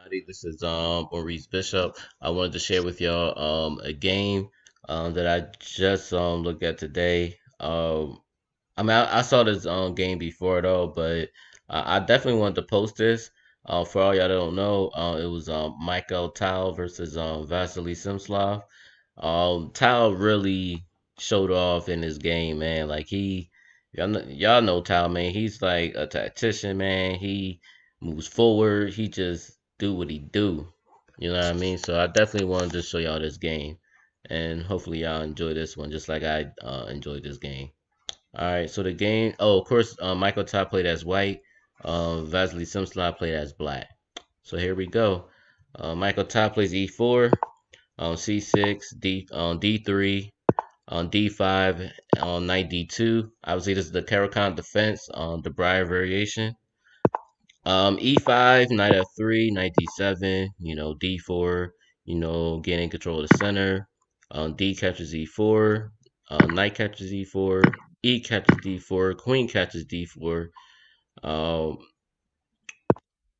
everybody. This is Maurice Bishop. I wanted to share with y'all a game that I just looked at today. I saw this game before though, but I definitely wanted to post this. For all y'all that don't know, it was Mikhail Tal versus Vassily Smyslov. Tal really showed off in this game, man. Like y'all know Tal, man. He's like a tactician, man. He moves forward. He just do what he do. You know what I mean? So I definitely wanted to show y'all this game, and hopefully y'all enjoy this one just like I enjoyed this game. All right, so the game. Oh, of course, Michael Todd played as white. Vasily Simslav played as black. So here we go. Michael Todd plays E4 on C6, D3, on D5, on knight D2. Obviously, this is the Caracal defense on the Briar variation. E5, knight F3, knight D7. D4. Gaining control of the center. D catches E4. Knight catches E4. E catches D4. Queen catches D4. Um,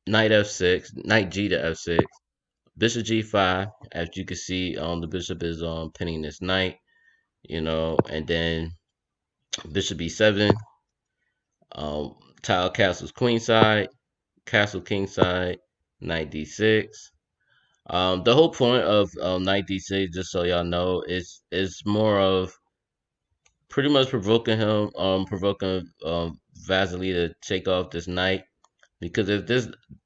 Knight F6. Knight G to F6. Bishop G5. As you can see, the bishop is pinning this knight. And then Bishop B7. Tile castles queen side. Castle king side. Knight D6. The whole point of Knight D6, just so y'all know, is more of pretty much provoking Vasily to take off this knight. Because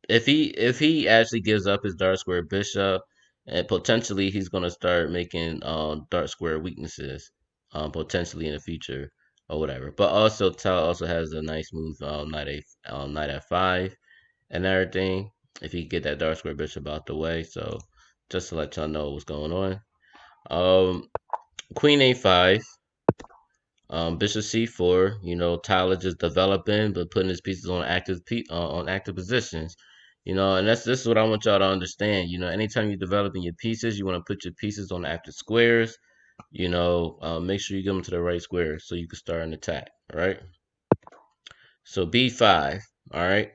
if he actually gives up his dark square bishop, and potentially he's gonna start making dark square weaknesses, potentially in the future or whatever. But also Tal also has a nice move, knight f5 and everything. If he get that dark square bishop out the way, so just to let y'all know what's going on. Um, Queen a5, Bishop c4. Tyler just developing, but putting his pieces on on active positions. And this is what I want y'all to understand. Anytime you're developing your pieces, you want to put your pieces on active squares. Make sure you get them to the right square so you can start an attack. All right. So b5. All right.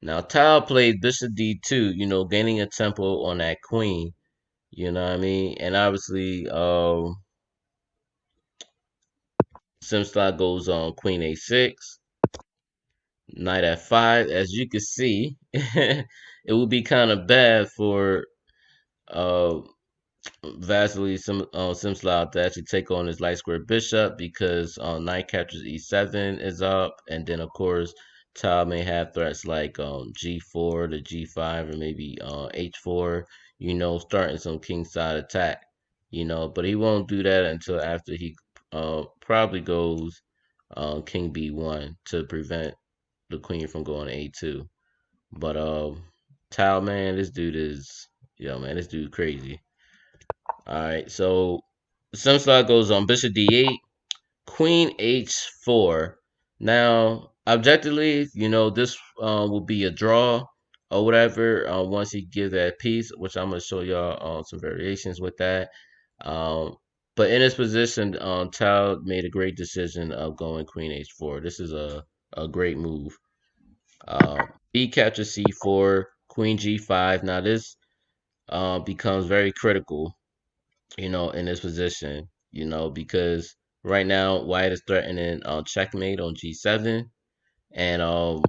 Now Tao played Bishop d2. Gaining a tempo on that queen. You know what I mean? And obviously, Simslot goes on Queen a6. Knight f5. As you can see, it would be kind of bad for uh, Vasily Simslav to actually take on his light square bishop because knight captures e7 is up, and then of course Tal may have threats like g4 to g5 or maybe h4. Starting some kingside attack. But he won't do that until after he probably goes king b1 to prevent the queen from going to a2. But Tal, man, this dude is man, this dude crazy. All right, so some slot goes on bishop d8, queen h4. Now, objectively, this will be a draw or whatever once he gives that piece, which I'm gonna show y'all some variations with that. Um, but in this position, Tal made a great decision of going queen h4. This is a great move. B captures c4, queen g5. Now this becomes very critical, in this position, because right now white is threatening checkmate on g7, and of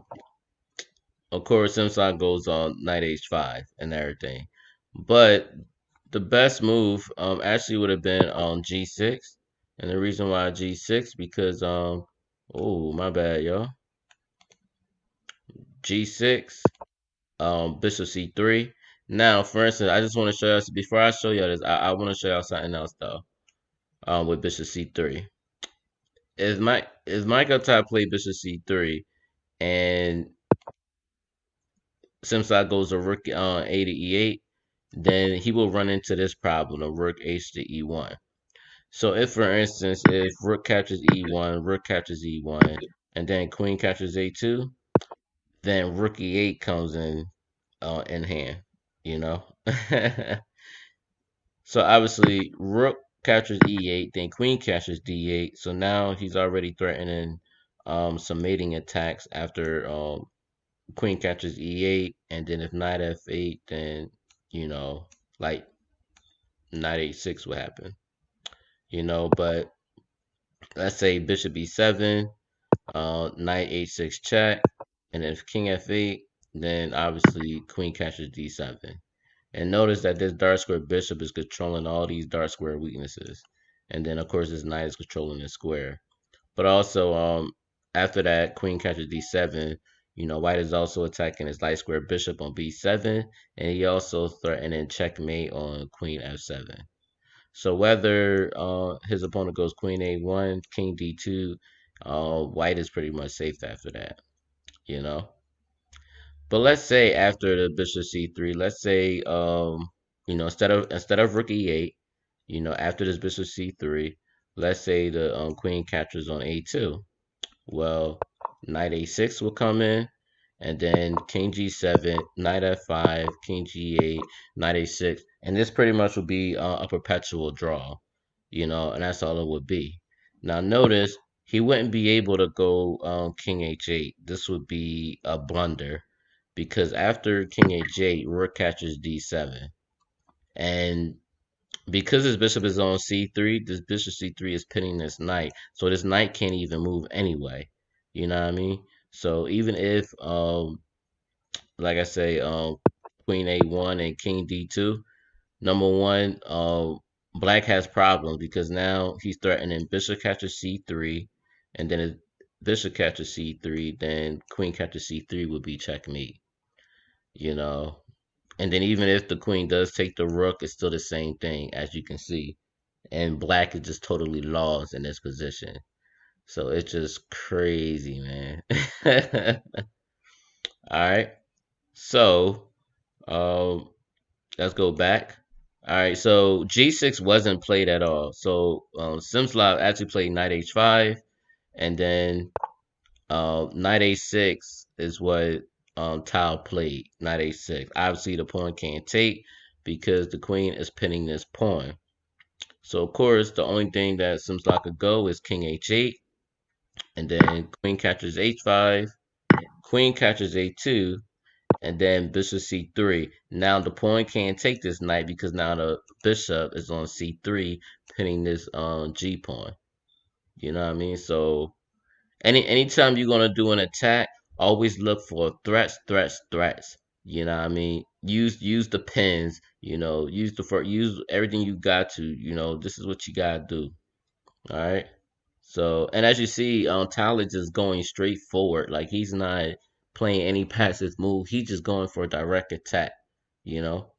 course Simson goes on knight h5 and everything. But the best move actually would have been on g6, and the reason why g6 because oh my bad y'all, g6, bishop c3. Now, for instance, I just want to show you before I show you this. I want to show y'all something else though. With bishop c3, is Michael Todd played bishop c3 and Simside goes to rook a to e8, then he will run into this problem of rook h to e1. So if, for instance, if rook captures e1, rook captures e1, and then queen captures a2, then rook e8 comes in hand. You know. So obviously, rook captures e8, then queen captures d8. So now he's already threatening some mating attacks after queen catches e8, and then if knight f8, then you know, like knight h6 would happen. But let's say bishop e7, knight h6 check, and if king f8, then obviously queen catches d7. And notice that this dark square bishop is controlling all these dark square weaknesses. And then of course this knight is controlling the square. But also, after that, queen catches d7. White is also attacking his light square bishop on b7, and he also threatening checkmate on queen f7. So whether his opponent goes queen a1, king d2, white is pretty much safe after that. You know. But let's say after the bishop c3, let's say instead of rook e8, after this bishop c3, let's say the queen captures on a2. Well, knight a6 will come in, and then king g7, knight f5, king g8, knight a6, and this pretty much will be a perpetual draw, and that's all it would be. Now notice he wouldn't be able to go king h8. This would be a blunder because after king h8, rook catches d7, and because his bishop is on c3, this bishop c3 is pinning this knight, so this knight can't even move anyway. You know what I mean? So even if, like I say, queen a1 and king d2, number one, black has problems because now he's threatening bishop catches c3, and then if bishop catches c3, then queen catches c3 would be checkmate. You know, and then even if the queen does take the rook, it's still the same thing as you can see, and black is just totally lost in this position. So it's just crazy, man. All right. So um, let's go back. All right. So G6 wasn't played at all. So Smyslov actually played knight h5, and then knight a6 is what Tal played. Knight a6. Obviously, the pawn can't take because the queen is pinning this pawn. So of course, the only thing that Smyslov could go is king h8, and then queen catches h5, queen catches a2, and then bishop c3. Now the pawn can't take this knight because now the bishop is on c3, pinning this g pawn. You know what I mean? So anytime you're gonna do an attack, always look for threats, threats, threats. You know what I mean? Use the pins. Use everything you got to. This is what you gotta do. All right. So, and as you see, Talent is going straight forward. Like he's not playing any passive move. He's just going for a direct attack. You know.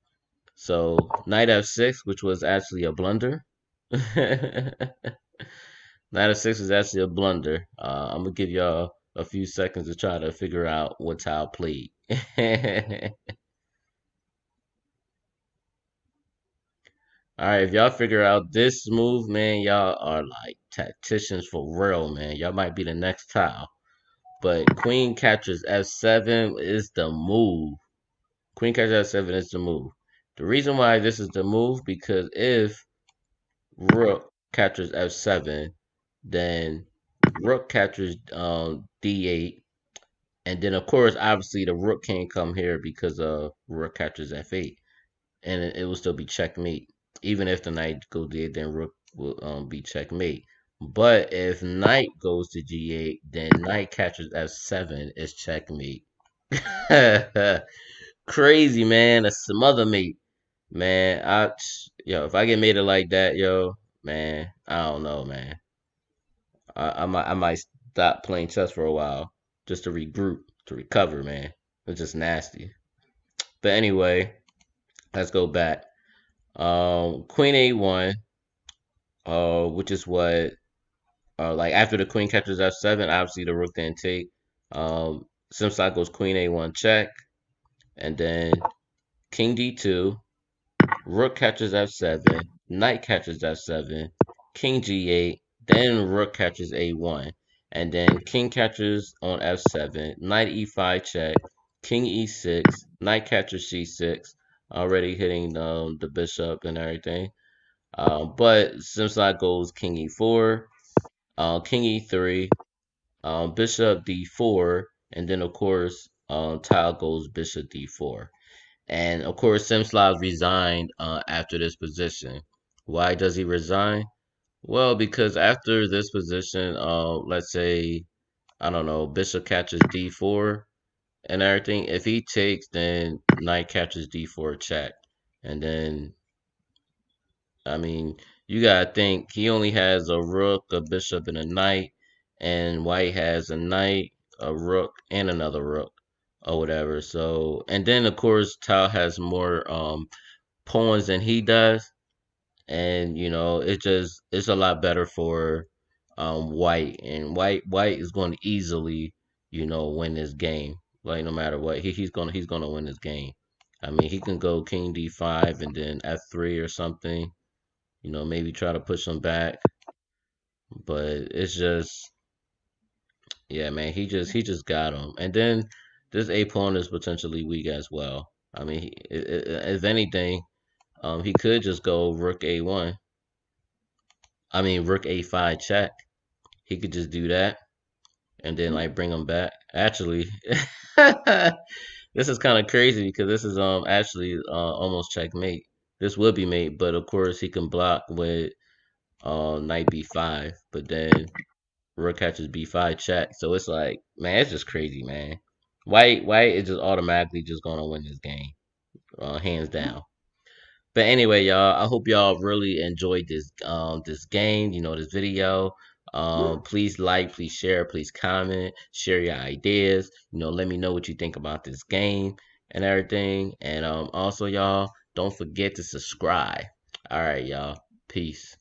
So knight f6, which was actually a blunder. Knight f6 is actually a blunder. I'm gonna give y'all a few seconds to try to figure out what Tal played. All right, if y'all figure out this move, man, y'all are like tacticians for real, man. Y'all might be the next Tal. But queen catches f7 is the move. Queen catches f7 is the move. The reason why this is the move because if rook captures f7, then rook captures d8, and then of course obviously the rook can't come here because rook captures f8, and it will still be checkmate. Even if the knight goes d8, then rook will be checkmate. But if knight goes to g8, then knight catches f7 is checkmate. Crazy, man. A smother mate. Man, if I get mated like that, yo, man, I don't know, man. I might stop playing chess for a while just to regroup, to recover, man. It's just nasty. But anyway, let's go back. Queen a1, which is what like after the queen captures f7, obviously the rook didn't take. Simside goes queen a1 check, and then king d2, rook catches f7, knight catches f7, king g8, then rook catches a1, and then king catches on f7, knight e5 check, king e6, knight catches c6, already hitting the bishop and everything. But Simside goes king e4, king e3, bishop d4, and then of course Tal goes bishop d4. And of course, Smyslov resigned after this position. Why does he resign? Well, because after this position, let's say, I don't know, bishop catches d4 and everything. If he takes, then knight catches d4 check. And then, I mean, you gotta think he only has a rook, a bishop, and a knight, and white has a knight, a rook, and another rook, or whatever. So, and then of course, Tao has more pawns than he does, and you know, it's a lot better for white, and white is going to easily, you know, win this game. Like no matter what, he's gonna win this game. I mean, he can go king d5 and then f3 or something, you know, maybe try to push him back. But it's just, yeah, man, he just got him. And then this a pawn is potentially weak as well. I mean, if anything, he could just go rook a1. I mean, rook a5 check. He could just do that and then like bring him back. Actually, this is kind of crazy because this is actually almost checkmate. This would be mate, but of course he can block with knight b5, but then rook catches b5 check. So it's like, man, it's just crazy, man. White is just automatically just gonna win this game, hands down. But anyway, y'all, I hope y'all really enjoyed this game, you know, this video. Please like, please share, please comment, share your ideas. You know, let me know what you think about this game and everything. And also, y'all, don't forget to subscribe. All right, y'all. Peace.